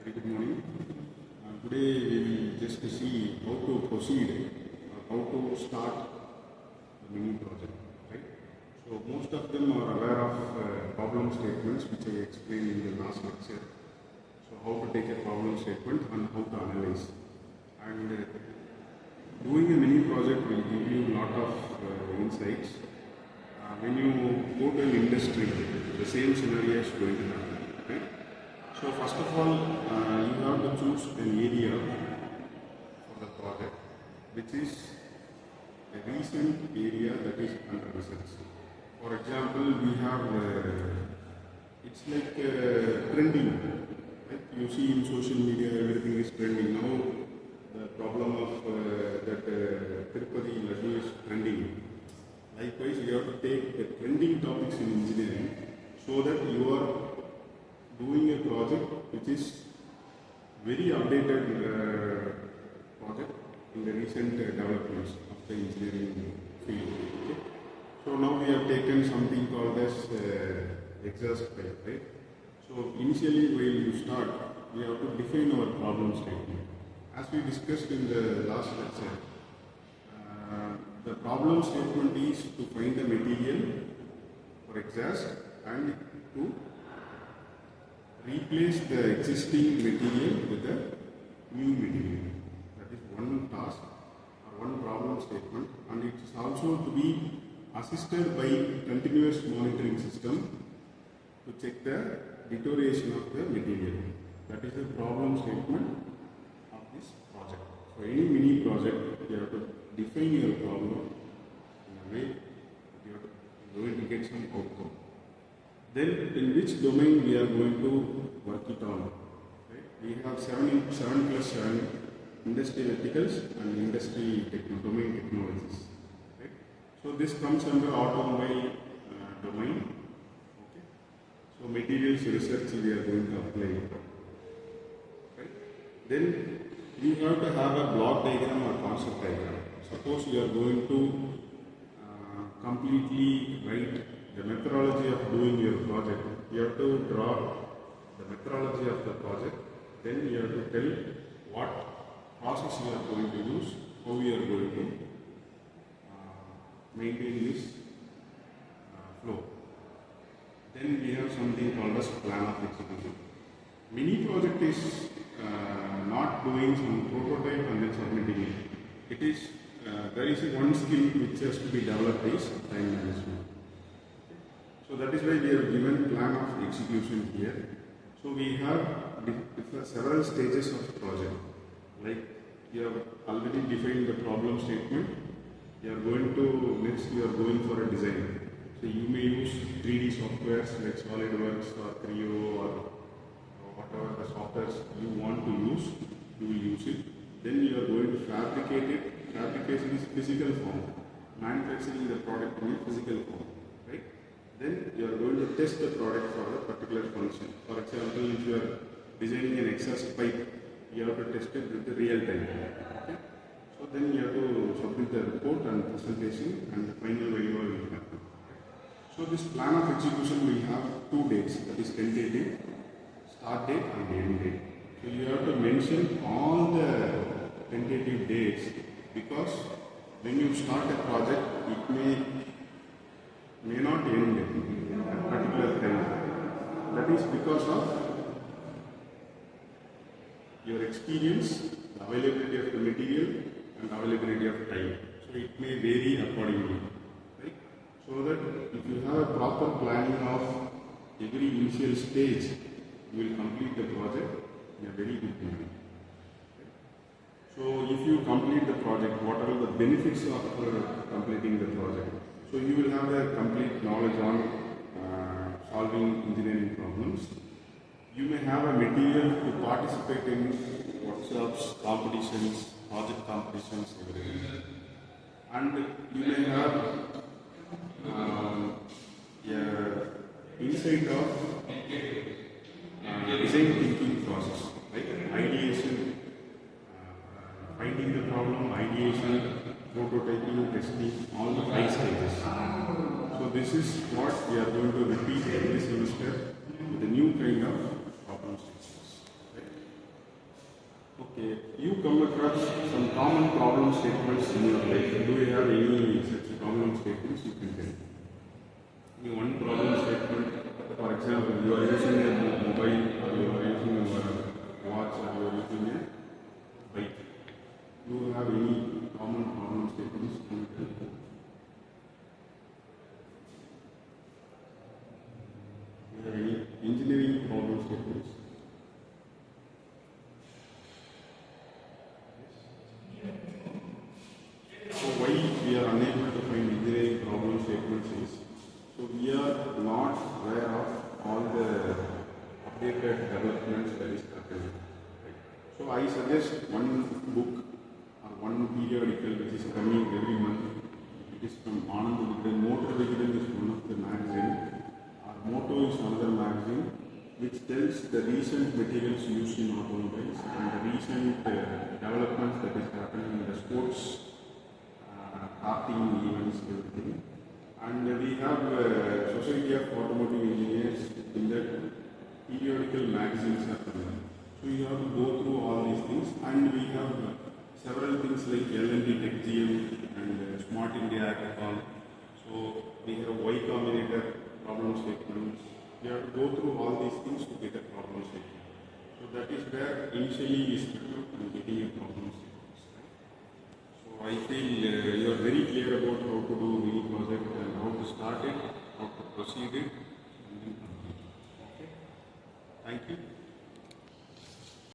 Very good morning. Today we will just see how to proceed, how to start the mini project. Right? So most of them are aware of problem statements which I explained in the last lecture. So how to take a problem statement and how to analyze. And doing a mini project will give you a lot of insights. When you go to an industry, the same scenario is going to happen. Right? So first of all, you have to choose an area for the project, which is a recent area that is under research. For example, we have, it's like trending. Right? You see in social media, everything is trending. Now, the problem of that Tirupati Laddu is trending. Likewise, you have to take the trending topics in engineering so that you are doing a project which is very updated project in the recent developments of the engineering field. Okay? So now we have taken something called as exhaust pipe, right? So initially while you start, we have to define our problem statement. As we discussed in the last lecture, the problem statement is to find the material for exhaust and to replace the existing material with a new material. That is one task or one problem statement, and it is also to be assisted by continuous monitoring system to check the deterioration of the material. That is the problem statement of this project. So any mini project, you have to define your problem in a way that you are going to get some outcome. Then in which domain we are going to work it on. Right? We have 7 plus 7 industry verticals and industry domain technologies. Right? So this comes under automobile domain. Okay? So materials research we are going to apply. Right? Then you have to have a block diagram or concept diagram. Suppose you are going to completely write the methodology of doing your project. You have to draw the methodology of the project. Then you have to tell what process you are going to use, how you are going to maintain this flow. Then we have something called as plan of execution. Mini project is not doing some prototype and then submitting it. It is there is one skill which has to be developed is time management. So that is why we have given plan of execution here. So we have several stages of project. Like you have already defined the problem statement. You are going to next you are going for a design. So you may use 3D softwares like SolidWorks or Creo or whatever the softwares you want to use. You will use it. Then you are going to fabricate it. Fabrication is physical form. Manufacturing the product in a physical form. Right? Then you are going to test the product for a particular function. For example, if you are designing an exhaust pipe, you have to test it with the real time. Okay? So then you have to submit the report and presentation, and the final value will happen. So this plan of execution will have 2 dates, that is tentative, start date and end date. So you have to mention all the tentative dates, because when you start a project, it may not end at a particular time. That is because of your experience, the availability of the material and availability of time. So it may vary accordingly. Right? So that if you have a proper planning of every initial stage, you will complete the project in a very good manner. So if you complete the project, what are the benefits of completing the project? So you will have a complete knowledge on solving engineering problems. You may have a material to participate in workshops, competitions, project competitions, everything. And you may have insight of design thinking process, like ideation, finding the problem, ideation, prototyping, testing, all the 5 stages. So this is what we are going to repeat every semester with a new kind of problem statements. Right? Okay, you come across some common problem statements in your life. Do you have any such problem statements you can tell? Any one problem statement, for example, you are using a mobile or you are using a watch or you are using a bike. Do you have any common problem statements you can tell? Do you have any engineering problem statements? So why we are unable to find engineering problem statements is, so we are not aware of all the updated developments that is happening. Right? So I suggest one book or one periodical which is coming every month. It is from Anand Vigran. Motor Vigran is one of the magazine. Our Moto is another magazine which tells the recent materials used in automobiles and the recent developments that is happening in the sports karting events, everything. And we have Society of Automotive Engineers in that periodical magazines are coming. So you have to go through all these things, and we have several things like L&D Tech GM and Smart India Hackathon. So we have Y Combinator problem statements. We have to go through all these things to get a problem statement. So that is where initially we start and getting a problem statement. I feel you are very clear about how to do Miniproject and how to start it, how to proceed it,